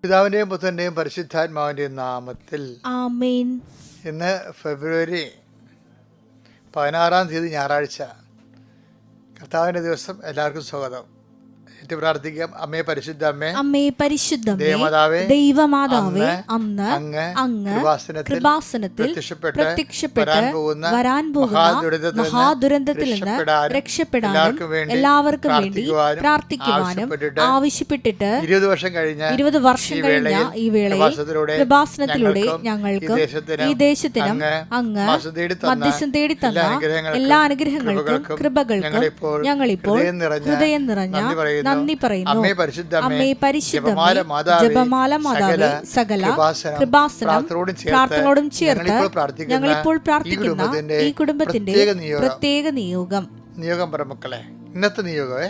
പിതാവിൻ്റെയും പുത്രൻ്റെയും പരിശുദ്ധാത്മാവിൻ്റെയും നാമത്തിൽ ആമേൻ. ഇന്ന് ഫെബ്രുവരി 16 ഞായറാഴ്ച, കർത്താവിൻ്റെ ദിവസം. എല്ലാവർക്കും സ്വാഗതം. പ്രാർത്ഥിക്കാം. അമ്മേ പരിശുദ്ധ അമ്മേ, അമ്മേ പരിശുദ്ധ ദൈവമാതാവേ, ദൈവമാതാവേ, അന്ന് അങ്ങ് കൃപാസനത്തിൽ പ്രത്യക്ഷപ്പെട്ട് വരാൻ പോകുന്ന മഹാദുരന്തത്തിൽ നിന്ന് രക്ഷപ്പെടാനും എല്ലാവർക്കും വേണ്ടി പ്രാർത്ഥിക്കുവാനും ആവശ്യപ്പെട്ടിട്ട് 20 വർഷം കഴിഞ്ഞ ഈ വേളയിൽ കൃപാസനത്തിലൂടെ ഞങ്ങൾക്കും ഈ ദേശത്തിനും അങ്ങ് മധ്യസ്ഥം തേടി തന്ന എല്ലാ അനുഗ്രഹങ്ങൾക്കും കൃപകൾക്കും ഞങ്ങളിപ്പോൾ ഹൃദയം നിറഞ്ഞ നന്ദി പറയുന്നു. അമ്മേ പരിശുദ്ധ ജപമാല മാതാവേ, സകല കൃപാസനം പ്രാർത്ഥനയോടും ചേർത്ത് ഞങ്ങളിപ്പോൾ പ്രാർത്ഥിക്കുന്ന ഈ കുടുംബത്തിന്റെ പ്രത്യേക നിയോഗം മക്കളെ. ഇന്നത്തെ നിയോഗമേ,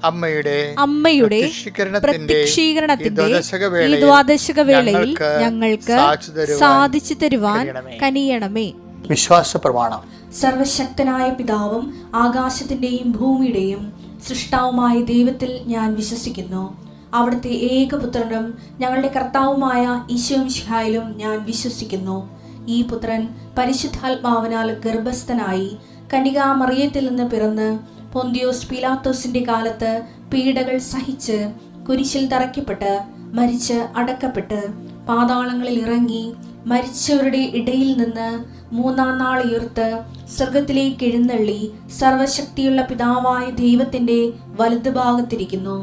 അമ്മയുടെ പ്രത്യക്ഷീകരണത്തിന്റെ ഈ ദ്വാദശക വേളയിൽ ഞങ്ങൾക്ക് സാധിച്ചു തരുവാൻ കനിയണമേ. വിശ്വാസ പ്രമാണം. സർവശക്തനായ പിതാവും ആകാശത്തിന്റെയും ഭൂമിയുടെയും സൃഷ്ടാവുമായ ദൈവത്തിൽ ഞാൻ വിശ്വസിക്കുന്നു. അവിടുത്തെ ഏകപുത്രനും ഞങ്ങളുടെ കർത്താവുമായ ഈശോ മിശിഹായിലും ഞാൻ വിശ്വസിക്കുന്നു. ഈ പുത്രൻ പരിശുദ്ധാത്മാവിനാൽ ഗർഭസ്ഥനായി കന്യകാമറിയത്തിൽ നിന്ന് പിറന്ന് പൊന്തിയോസ് പീലാത്തോസിന്റെ കാലത്ത് പീഡകൾ സഹിച്ച് കുരിശിൽ തറയ്ക്കപ്പെട്ട് മരിച്ച് അടക്കപ്പെട്ട് പാതാളങ്ങളിൽ ഇറങ്ങി മരിച്ചവരുടെ ഇടയിൽ നിന്ന് 3-ാം നാൾ ഉയർത്ത് സ്വർഗത്തിലേക്ക് എഴുന്നള്ളി സർവശക്തിയുള്ള പിതാവായ ദൈവത്തിന്റെ വലതുഭാഗത്തിരിക്കുന്നു.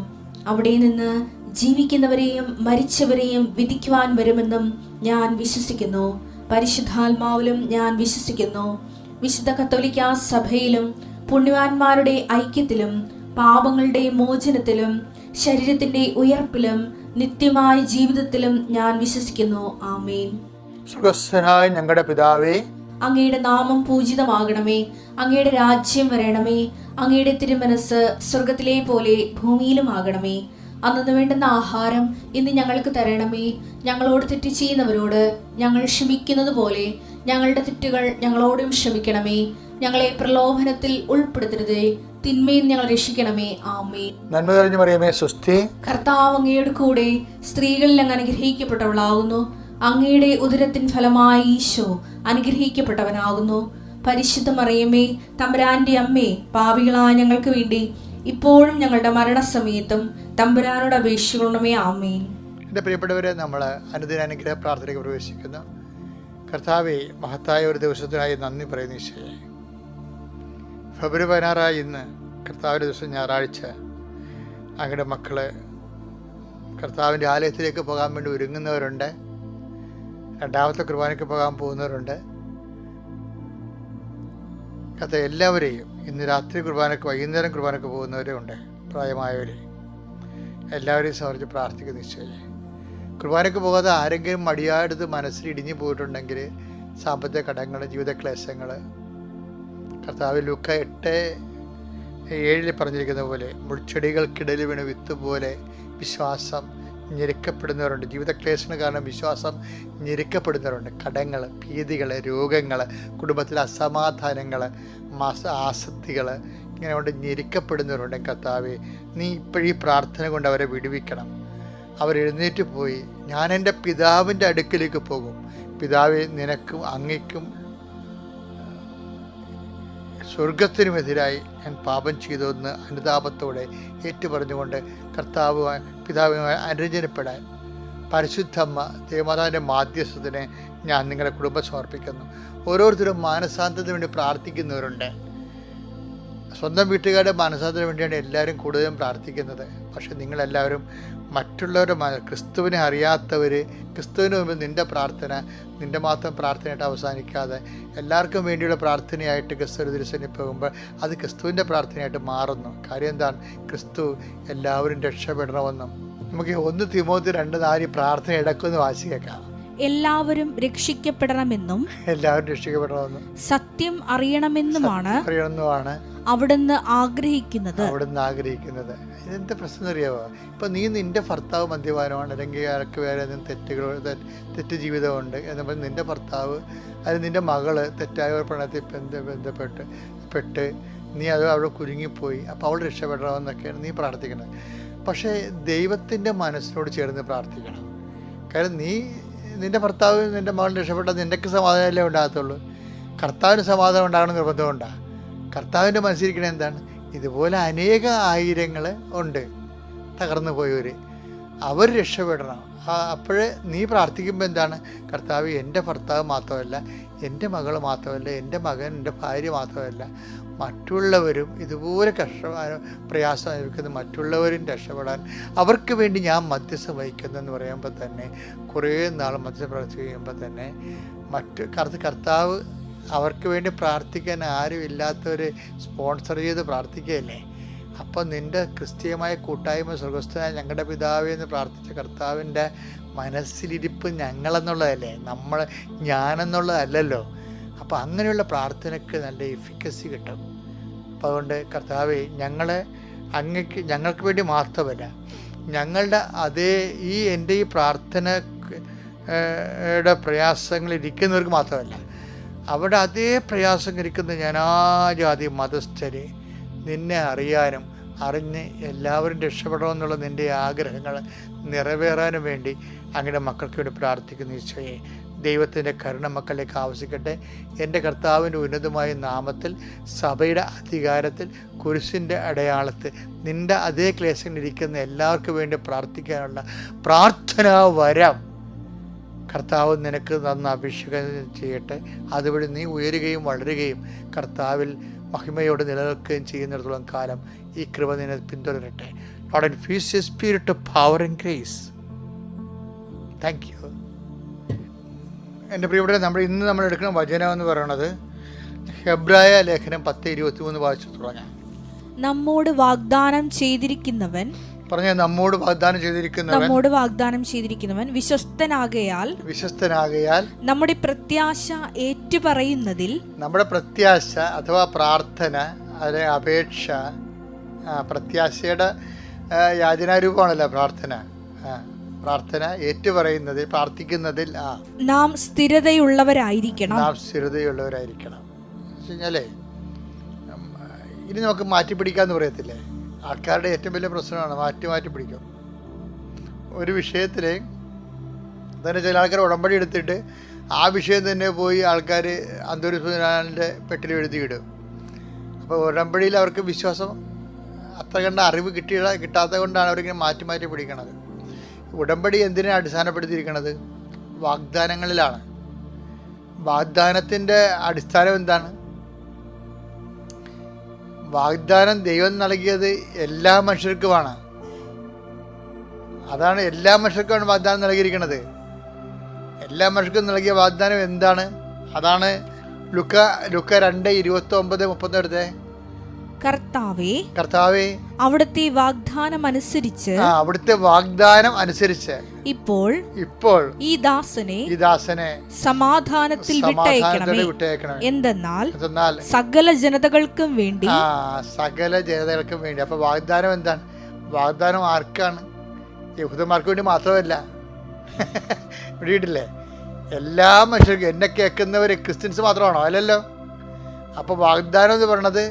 അവിടെ നിന്ന് ജീവിക്കുന്നവരെയും മരിച്ചവരെയും വിധിക്കുവാൻ വരുമെന്നും ഞാൻ വിശ്വസിക്കുന്നു. പരിശുദ്ധാത്മാവിലും ഞാൻ വിശ്വസിക്കുന്നു. വിശുദ്ധ കത്തോലിക്കാ സഭയിലും പുണ്യവാന്മാരുടെ ഐക്യത്തിലും പാപങ്ങളുടെ മോചനത്തിലും ശരീരത്തിന്റെ ഉയർപ്പിലും നിത്യമായ ജീവിതത്തിലും ഞാൻ വിശ്വസിക്കുന്നു. ആമേൻ. സ്വർഗ്ഗസ്ഥനായ ഞങ്ങളുടെ പിതാവേ, അങ്ങയുടെ നാമം പൂജിതമാകണമേ. അങ്ങയുടെ രാജ്യം വരണമേ. അങ്ങയുടെ തിരുമനസ് സ്വർഗത്തിലെ പോലെ ഭൂമിയിലും ആകണമേ. അന്നു വേണ്ടുന്ന ആഹാരം ഇന്ന് ഞങ്ങൾക്ക് തരണമേ. ഞങ്ങളോട് തെറ്റ് ചെയ്യുന്നവരോട് ഞങ്ങൾ ക്ഷമിക്കുന്നത് പോലെ ഞങ്ങളുടെ തെറ്റുകൾ ഞങ്ങളോടും ക്ഷമിക്കണമേ. ഞങ്ങളെ പ്രലോഭനത്തിൽ ഉൾപ്പെടുത്തരുതേ, തിന്മയിൽ ഞങ്ങൾ രക്ഷിക്കണമേ. ആമേൻ. നന്മ നിറഞ്ഞ മറിയമേ, സ്വസ്തി. കർത്താവ് അങ്ങയുടെ കൂടെ സ്ത്രീകളിൽ അങ്ങ് അനുഗ്രഹിക്കപ്പെട്ടവളാകുന്നു. അങ്ങയുടെ ഉദരത്തിൻ ഫലമായി ഈശോ അനുഗ്രഹിക്കപ്പെട്ടവനാകുന്നു. പരിശുദ്ധ മറിയമേ, തമ്പുരാന്റെ അമ്മേ, പാപികളായ ഞങ്ങൾക്ക് വേണ്ടി ഇപ്പോഴും ഞങ്ങളുടെ മരണസമയത്തും തമ്പുരാനോട് അപേക്ഷിക്കണമേ. ആമേൻ. എൻ്റെ പ്രിയപ്പെട്ടവരെ, നമ്മൾ അനുദിന അനുഗ്രഹ പ്രാർത്ഥനയ്ക്ക് പ്രവേശിക്കുന്നു. കർത്താവേ, മഹത്തായ ഒരു ദിവസത്തിനായി നന്ദി പറയുന്നു ഈശോയെ. ഫെബ്രുവരി 16 ഇന്ന് കർത്താവിൻ്റെ ദിവസം, ഞായറാഴ്ച. അങ്ങയുടെ മക്കള് കർത്താവിൻ്റെ ആലയത്തിലേക്ക് പോകാൻ വേണ്ടി ഒരുങ്ങുന്നവരുണ്ട്. രണ്ടാമത്തെ കുർബാനയ്ക്ക് പോകാൻ പോകുന്നവരുണ്ട്. എല്ലാവരെയും ഇന്ന് രാത്രി കുർബാനയ്ക്ക്, വൈകുന്നേരം കുർബാനയ്ക്ക് പോകുന്നവരും ഉണ്ട്. പ്രായമായവരെ എല്ലാവരെയും സമർപ്പിച്ച് പ്രാർത്ഥിക്കുന്നു ഈശോയെ. കുർബാനയ്ക്ക് പോകാതെ ആരെങ്കിലും മടിയായെടുത്ത് മനസ്സിൽ ഇടിഞ്ഞു പോയിട്ടുണ്ടെങ്കിൽ, സാമ്പത്തിക കടങ്ങൾ, ജീവിത ക്ലേശങ്ങൾ, കർത്താവ് ലൂക്ക 8:7 പറഞ്ഞിരിക്കുന്ന പോലെ മുൾച്ചെടികൾക്കിടയിൽ വീണ വിത്ത് പോലെ വിശ്വാസം ഞെരുക്കപ്പെടുന്നവരുണ്ട്. ജീവിത ക്ലേശങ്ങൾ കാരണം വിശ്വാസം ഞെരുക്കപ്പെടുന്നവരുണ്ട്. കടങ്ങൾ, ഭീതികൾ, രോഗങ്ങൾ, കുടുംബത്തിലെ അസമാധാനങ്ങൾ, ആസക്തികൾ, ഇങ്ങനെ കൊണ്ട് ഞെരുക്കപ്പെടുന്നവരുണ്ട്. കർത്താവേ, നീ ഇപ്പോഴീ പ്രാർത്ഥന കൊണ്ട് അവരെ വിടുവിക്കണം. അവരെഴുന്നേറ്റ് പോയി, ഞാൻ എൻ്റെ പിതാവിൻ്റെ അടുക്കിലേക്ക് പോകും. പിതാവെ, നിനക്കും അങ്ങയ്ക്കും സ്വർഗത്തിനുമെതിരായി ഞാൻ പാപം ചെയ്തതെന്ന് അനുതാപത്തോടെ ഏറ്റുപറഞ്ഞുകൊണ്ട് പിതാവുമായി അനുരഞ്ജനപ്പെടാൻ പരിശുദ്ധമ്മ ദേവമാതാവിൻ്റെ മാധ്യസ്ഥത്തിന് ഞാൻ നിങ്ങളുടെ കുടുംബം സമർപ്പിക്കുന്നു. ഓരോരുത്തരും മാനസാന്തരത്തിന് വേണ്ടി പ്രാർത്ഥിക്കുന്നവരുണ്ട്. സ്വന്തം വീട്ടുകാരുടെ മനസ്സാന്തരത്തിന് വേണ്ടിയാണ് എല്ലാവരും കൂടുതലും പ്രാർത്ഥിക്കുന്നത്. പക്ഷെ നിങ്ങളെല്ലാവരും മറ്റുള്ളവരുടെ ക്രിസ്തുവിനെ അറിയാത്തവർ, ക്രിസ്തുവിന് മുമ്പിൽ നിൻ്റെ പ്രാർത്ഥന നിൻ്റെ മാത്രം പ്രാർത്ഥനയായിട്ട് അവസാനിക്കാതെ എല്ലാവർക്കും വേണ്ടിയുള്ള പ്രാർത്ഥനയായിട്ട് ക്രിസ്തു തിരുസന്നിധിയിൽ പോകുമ്പോൾ അത് ക്രിസ്തുവിൻ്റെ പ്രാർത്ഥനയായിട്ട് മാറുന്നു. കാര്യം എന്താണ്? ക്രിസ്തു എല്ലാവരും രക്ഷപ്പെടണമെന്നും. നമുക്ക് 1 തിമോത്തി 2:4 പ്രാർത്ഥന ഇടക്കൊന്ന് വായിച്ചേക്കാം. എല്ലാവരും രക്ഷിക്കപ്പെടണമെന്നും സത്യം അറിയണമെന്നുമാണ് അവിടുന്ന് ആഗ്രഹിക്കുന്നത്. ഇതെന്താ പ്രശ്നം അറിയാവോ? ഇപ്പം നീ നിൻ്റെ ഭർത്താവ് മദ്യപാനമാണ്, അല്ലെങ്കിൽ അയാൾക്ക് വേറെ തെറ്റ് ജീവിതമുണ്ട് എന്ന് പറഞ്ഞ് നിൻ്റെ ഭർത്താവ്, അത് നിൻ്റെ മകള് തെറ്റായ ഒരു പ്രണയത്തിൽ ബന്ധപ്പെട്ട് നീ അത് അവിടെ കുരുങ്ങിപ്പോയി, അപ്പോൾ അവൾ രക്ഷപ്പെടണമെന്നൊക്കെയാണ് നീ പ്രാർത്ഥിക്കുന്നത്. പക്ഷേ ദൈവത്തിൻ്റെ മനസ്സിനോട് ചേർന്ന് പ്രാർത്ഥിക്കണം. കാരണം നിൻ്റെ ഭർത്താവ് നിൻ്റെ മകൾ രക്ഷപ്പെട്ടാൽ നിനക്ക് സമാധാനമല്ലേ ഉണ്ടാകത്തുള്ളൂ. കർത്താവിന് സമാധാനം ഉണ്ടാകണം നിർബന്ധമുണ്ടാകും. കർത്താവിൻ്റെ മനസ്സിരിക്കണത് എന്താണ്? ഇതുപോലെ അനേക ആയിരങ്ങൾ ഉണ്ട് തകർന്നു പോയവർ, അവർ രക്ഷപ്പെടണം. അപ്പോഴേ നീ പ്രാർത്ഥിക്കുമ്പോൾ എന്താണ്? കർത്താവ് എൻ്റെ ഭർത്താവ് മാത്രമല്ല, എൻ്റെ മകൾ മാത്രമല്ല, എൻ്റെ മകൻ, എൻ്റെ ഭാര്യ മാത്രമല്ല, മറ്റുള്ളവരും ഇതുപോലെ പ്രയാസം അനുഭവിക്കുന്ന മറ്റുള്ളവരും രക്ഷപ്പെടാൻ അവർക്ക് വേണ്ടി ഞാൻ മധ്യസ്ഥം വഹിക്കുന്നെന്ന് പറയുമ്പോൾ തന്നെ, കുറേ നാൾ മധ്യസ്ഥ പ്രവർത്തിച്ച് കഴിയുമ്പോൾ തന്നെ കർത്താവ് അവർക്ക് വേണ്ടി പ്രാർത്ഥിക്കാൻ ആരും ഇല്ലാത്തവർ സ്പോൺസർ ചെയ്ത് പ്രാർത്ഥിക്കുകയല്ലേ. അപ്പം നിൻ്റെ ക്രിസ്തീയമായ കൂട്ടായ്മ സ്വർഗസ്ഥനായ ഞങ്ങളുടെ പിതാവേ എന്ന് പ്രാർത്ഥിച്ച കർത്താവിൻ്റെ മനസ്സിലിരിപ്പ് ഞങ്ങളെന്നുള്ളതല്ലേ, ഞാനെന്നുള്ളതല്ലല്ലോ. അപ്പോൾ അങ്ങനെയുള്ള പ്രാർത്ഥനയ്ക്ക് നല്ല എഫിക്കസി കിട്ടും. അപ്പോൾ അതുകൊണ്ട് കർത്താവേ, ഞങ്ങൾക്ക് വേണ്ടി മാത്രമല്ല, ഞങ്ങളുടെ എൻ്റെ ഈ പ്രാർത്ഥനയുടെ പ്രയാസങ്ങൾ ഇരിക്കുന്നവർക്ക് മാത്രമല്ല, അവിടെ അതേ പ്രയാസം ഇരിക്കുന്ന ജനാജാതി മതസ്ഥരെ നിന്നെ അറിയാനും അറിഞ്ഞ് എല്ലാവരും രക്ഷപ്പെടണമെന്നുള്ള നിൻ്റെ ആഗ്രഹങ്ങൾ നിറവേറാനും വേണ്ടി അങ്ങനെ മക്കൾക്ക് വേണ്ടി പ്രാർത്ഥിക്കുന്ന ഈശോയെ, ദൈവത്തിൻ്റെ കരുണ മക്കളിലേക്ക് ആവശ്യിക്കട്ടെ. എൻ്റെ കർത്താവിൻ്റെ ഉന്നതമായ നാമത്തിൽ, സഭയുടെ അധികാരത്തിൽ, കുരിശിൻ്റെ അടയാളത്തിൽ നിൻ്റെ അതേ ക്ലേശങ്ങളിരിക്കുന്ന എല്ലാവർക്കും വേണ്ടി പ്രാർത്ഥിക്കാനുള്ള പ്രാർത്ഥനാ വരം കർത്താവ് നിനക്ക് തന്ന അഭിഷേകം ചെയ്യട്ടെ. അതുവഴി നീ ഉയരുകയും വളരുകയും കർത്താവിൽ മഹിമയോട് നിലനിൽക്കുകയും ചെയ്യുന്നിടത്തോളം കാലം ഈ കൃപ നിന്നെ പിന്തുടരട്ടെ. Lord, infuse your spirit of power and grace. Thank you. എൻ്റെ പ്രിയപ്പെട്ട ഇന്ന് നമ്മൾ എടുക്കുന്ന വചനം എന്ന് പറയുന്നത് ഹെബ്രായ ലേഖനം 10:23 വായിച്ചു തുടങ്ങാം. നമ്മോട് വാഗ്ദാനം ചെയ്തിരിക്കുന്നവൻ നമ്മോട് വാഗ്ദാനം ചെയ്തിരിക്കുന്നവൻ വിശ്വസ്തനാകയാൽ നമ്മുടെ പ്രത്യാശ ഏറ്റുപറയുന്നതിൽ, നമ്മുടെ പ്രത്യാശ അഥവാ പ്രാർത്ഥന, അല്ലെ അപേക്ഷ, പ്രത്യാശയുടെ യാചനാരൂപമാണല്ലോ പ്രാർത്ഥന ഏറ്റുപറയുന്നതിൽ, പ്രാർത്ഥിക്കുന്നതിൽ നാം സ്ഥിരതയുള്ളവരായിരിക്കണം. കഴിഞ്ഞാലേ ഇനി നമുക്ക് മാറ്റിപ്പിടിക്കാന്ന് പറയത്തില്ലേ, ആൾക്കാരുടെ ഏറ്റവും വലിയ പ്രശ്നമാണ് മാറ്റി പിടിക്കും. ഒരു വിഷയത്തിൽ തന്നെ ചില ആൾക്കാർ ഉടമ്പടി എടുത്തിട്ട് ആ വിഷയം തന്നെ പോയി ആൾക്കാർ അന്തോരിസ്വനാലിൻ്റെ പെട്ടിൽ എഴുതിയിടും. അപ്പോൾ ഉടമ്പടിയിൽ അവർക്ക് വിശ്വാസം അത്ര കണ്ട അറിവ് കിട്ടാത്തത് കൊണ്ടാണ് അവരിങ്ങനെ മാറ്റി പിടിക്കണത്. ഉടമ്പടി എന്തിനാണ് അടിസ്ഥാനപ്പെടുത്തിയിരിക്കുന്നത്? വാഗ്ദാനങ്ങളിലാണ്. വാഗ്ദാനത്തിൻ്റെ അടിസ്ഥാനം എന്താണ്? വാഗ്ദാനം ദൈവം നൽകിയത് എല്ലാ മനുഷ്യർക്കുമാണ്. അതാണ് എല്ലാ മനുഷ്യർക്കുമാണ് വാഗ്ദാനം നൽകിയിരിക്കുന്നത്. എല്ലാ മനുഷ്യർക്കും നൽകിയ വാഗ്ദാനം എന്താണ്? അതാണ് ലുക്ക 2:29-30 എടുത്തേ. കർത്താവേ അവിടുത്തെ വാഗ്ദാനം അനുസരിച്ച് ഇപ്പോൾ ഈ ദാസനെ സമാധാനത്തിൽ വിട്ടയക്കണമേ. എന്തെന്നാൽ സകല ജനതകൾക്കും വേണ്ടി. അപ്പൊ വാഗ്ദാനം എന്താണ്? വാഗ്ദാനം ആർക്കാണ്? യഹൂദന്മാർക്ക് വേണ്ടി മാത്രമല്ല. ഇടിയിട്ടില്ലേ? എല്ലാ മനുഷ്യർക്കും. എന്നെ കേൾക്കുന്നവര് ക്രിസ്ത്യൻസ് മാത്രമാണോ? അല്ലല്ലോ. അപ്പൊ വാഗ്ദാനം എന്ന് പറയണത്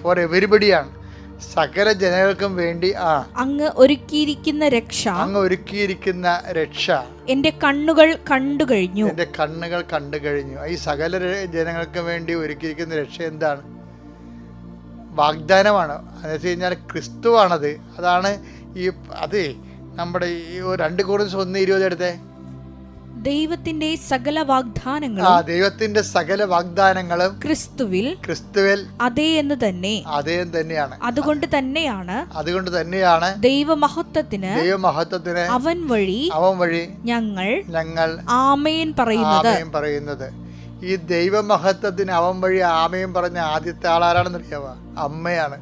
ഫോർ എവരിബഡിയാണ്, സകല ജനങ്ങൾക്കും വേണ്ടി. അങ്ങ് ഒരുക്കിയിരിക്കുന്ന രക്ഷ എന്റെ കണ്ണുകൾ കണ്ടു കഴിഞ്ഞു. ഈ സകല ജനങ്ങൾക്കും വേണ്ടി ഒരുക്കിയിരിക്കുന്ന രക്ഷ എന്താണ്? വാഗ്ദാനമാണ്. എന്ന് വെച്ച് കഴിഞ്ഞാൽ ക്രിസ്തുവാണത്. അതാണ് അത് നമ്മുടെ ഈ 2 കൊരിന്ത്യർ 1:20 എടുത്തേ. ദൈവത്തിന്റെ സകല വാഗ്ദാനങ്ങളും ദൈവത്തിന്റെ സകല വാഗ്ദാനങ്ങളും ക്രിസ്തുവിൽ അതേ എന്ന് തന്നെ തന്നെയാണ്. അതുകൊണ്ട് തന്നെയാണ് ദൈവമഹത്വത്തിന് അവൻ വഴി ഞങ്ങൾ ആമേൻ പറയുന്നത്. ഈ ദൈവമഹത്വത്തിന് അവൻ വഴി ആമേൻ പറഞ്ഞ ആദ്യത്തെ ആളാരാണെന്ന് അറിയാമോ? അമ്മയാണ്.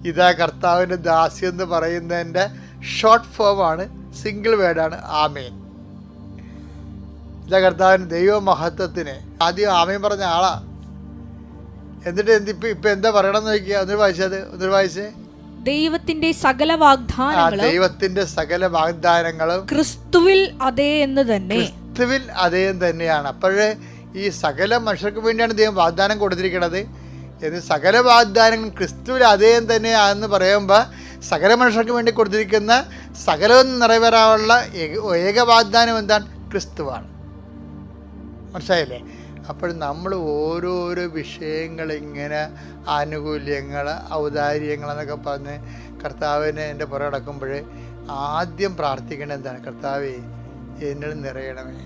ഇതാ കർത്താവിന്റെ ദാസ്യം എന്ന് പറയുന്നതിന്റെ ഷോർട്ട് ഫോമാണ്, സിംഗിൾ വേർഡാണ് ആമേൻ. ഇതാ കർത്താവിന് ദൈവമഹത്വത്തിന് ആദ്യം ആമേൻ പറഞ്ഞ ആളാ. എന്നിട്ട് ഇപ്പൊ എന്താ പറയണമെന്ന് നോക്കിയാ, ഒന്നൊരു വായിച്ചേ. ദൈവത്തിന്റെ സകല വാഗ്ദാനങ്ങളും ക്രിസ്തുവിൽ അതേ എന്ന് തന്നെയാണ്. അപ്പോഴേ ഈ സകല മനുഷ്യർക്ക് വേണ്ടിയാണ് ദൈവം വാഗ്ദാനം കൊടുത്തിരിക്കുന്നത്. എന്ന് സകല വാഗ്ദാനങ്ങളും ക്രിസ്തുവിൽ അതേ തന്നെയാണെന്ന് പറയുമ്പോൾ സകല മനുഷ്യർക്ക് വേണ്ടി കൊടുത്തിരിക്കുന്ന സകലവും നിറവേറാനുള്ള ഏക വാഗ്ദാനം എന്താണ്? ക്രിസ്തുവാണ്. മനസ്സിലായില്ലേ? അപ്പോൾ നമ്മൾ ഓരോരോ വിഷയങ്ങൾ ഇങ്ങനെ ആനുകൂല്യങ്ങൾ, ഔദാര്യങ്ങൾ എന്നൊക്കെ പറഞ്ഞ് കർത്താവിനെ എൻ്റെ പുറകെ നടക്കുമ്പോൾ ആദ്യം പ്രാർത്ഥിക്കേണ്ടത് എന്താണ്? കർത്താവേ, എന്നിൽ നിറയണമേ.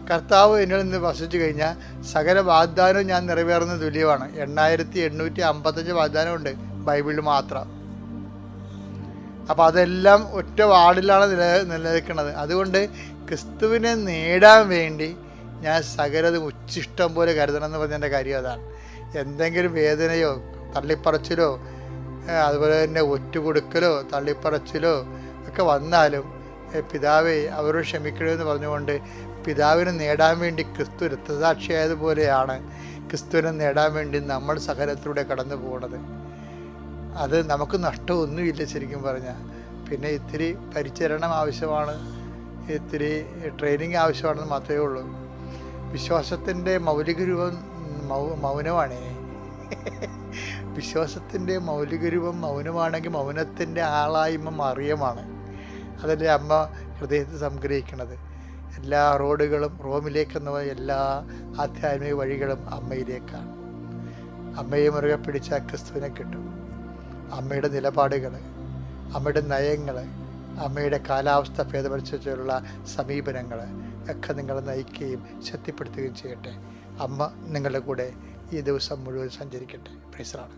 കർത്താവ് എന്നിൽ നിന്ന് വസിച്ചു കഴിഞ്ഞാൽ സകല വാഗ്ദാനവും ഞാൻ നിറവേറുന്ന തുല്യമാണ്. 8855 വാഗ്ദാനമുണ്ട് ബൈബിളിൽ മാത്രം. അപ്പം അതെല്ലാം ഒറ്റ വാർഡിലാണ് നിലനിൽക്കുന്നത്. അതുകൊണ്ട് ക്രിസ്തുവിനെ നേടാൻ വേണ്ടി ഞാൻ സകലതും ഉച്ചിഷ്ടം പോലെ കരുതണം എന്ന് പറഞ്ഞതിൻ്റെ കാര്യം അതാണ്. എന്തെങ്കിലും വേദനയോ തള്ളിപ്പറച്ചിലോ അതുപോലെ തന്നെ ഒറ്റുകൊടുക്കലോ തള്ളിപ്പറച്ചിലോ ഒക്കെ വന്നാലും പിതാവേ അവരോട് ക്ഷമിക്കണമെന്ന് പറഞ്ഞുകൊണ്ട് പിതാവിനെ നേടാൻ വേണ്ടി ക്രിസ്തു രക്തസാക്ഷിയായതുപോലെയാണ് ക്രിസ്തുവിനെ നേടാൻ വേണ്ടി നമ്മൾ സകലത്തിലൂടെ കടന്നു പോകുന്നത്. അത് നമുക്ക് നഷ്ടമൊന്നുമില്ല ശരിക്കും പറഞ്ഞാൽ. പിന്നെ ഇത്തിരി പരിചരണം ആവശ്യമാണ്, ഇത്തിരി ട്രെയിനിങ് ആവശ്യമാണെന്ന് മാത്രമേ ഉള്ളൂ. വിശ്വാസത്തിൻ്റെ മൗലിക രൂപം മൗനമാണേ. വിശ്വാസത്തിൻ്റെ മൗലിക രൂപം മൗനമാണെങ്കിൽ മൗനത്തിൻ്റെ ആളായ്മ മറിയമാണ്. അതല്ലേ അമ്മ ഹൃദയത്തിൽ സംഗ്രഹിക്കുന്നത്. എല്ലാ റോഡുകളും റോമിലേക്കെന്ന എല്ലാ ആധ്യാത്മിക വഴികളും അമ്മയിലേക്കാണ്. അമ്മയെ മുറുകെ പിടിച്ചാൽ ക്രിസ്തുവിനെ കിട്ടും. അമ്മയുടെ നിലപാടുകൾ, അമ്മയുടെ നയങ്ങൾ, അമ്മയുടെ കാലാവസ്ഥ ഭേദമനുസരിച്ചുള്ള സമീപനങ്ങൾ ഒക്കെ നിങ്ങളെ നയിക്കുകയും ശക്തിപ്പെടുത്തുകയും ചെയ്യട്ടെ. അമ്മ നിങ്ങളുടെ കൂടെ ഈ ദിവസം മുഴുവൻ സഞ്ചരിക്കട്ടെ. Praise the Lord.